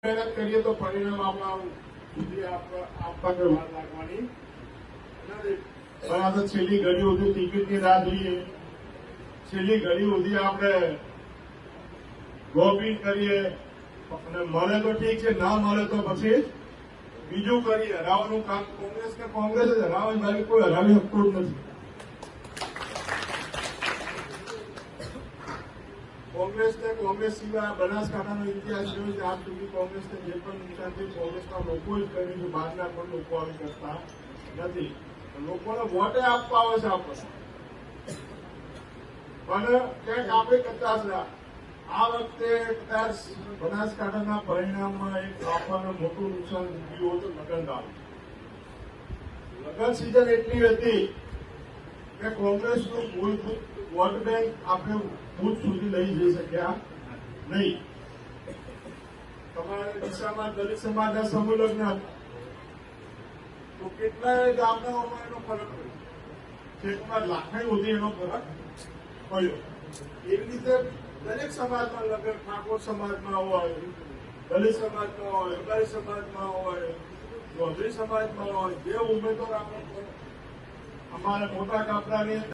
મહેનત કરીએ તો પરિણામ આપણા સુધી આપવા વાર લાગવાની નથી. પણ આ તો છેલ્લી ઘડી સુધી ટિકિટની રાહ જોઈએ, છેલ્લી ઘડી સુધી આપણે લોબિંગ કરીએ અને મળે તો ઠીક છે, ના મળે તો પછી બીજું કરીએ. હરાવવાનું કામ કોંગ્રેસ જ હરાવે, બાકી કોઈ હરાવી શકતું જ નથી. કોંગ્રેસ સિવાય બનાસકાંઠાનો ઇતિહાસ જોયો છે. આજ સુધી કોંગ્રેસને જે પણ નુકસાન થયું કોંગ્રેસના લોકો જ કર્યું છે. બહારના પણ લોકો આવી કરતા નથી. લોકોને વોટે આપવા આવે છે આપણને, પણ ક્યાંક આપણે કરતા છે. આ વખતે કદાચ બનાસકાંઠાના પરિણામમાં એક આપણને મોટું નુકસાન થયું હતું લગ્નગાળું. લગ્ન સિઝન એટલી હતી કે કોંગ્રેસનું મૂળભૂત વોટ બેંક આપણે બુથ સુધી લઈ જઈ શક્યા નહીં. તમારા દિશામાં દલિત સમાજના સમૂહ લગ્ન હતા તો કેટલાય ગામડાઓમાં એનો ફરક પડ્યો, કેટલા લાખની સુધી એનો ફરક પડ્યો. એવી રીતે દરેક સમાજમાં લગ્ન, ઠાકોર સમાજમાં હોય, દલિત સમાજમાં હોય, અગારી સમાજમાં હોય, ચૌધરી સમાજમાં હોય, જે ઉમેદવાર આપણે અમારા મોટા ગામડાની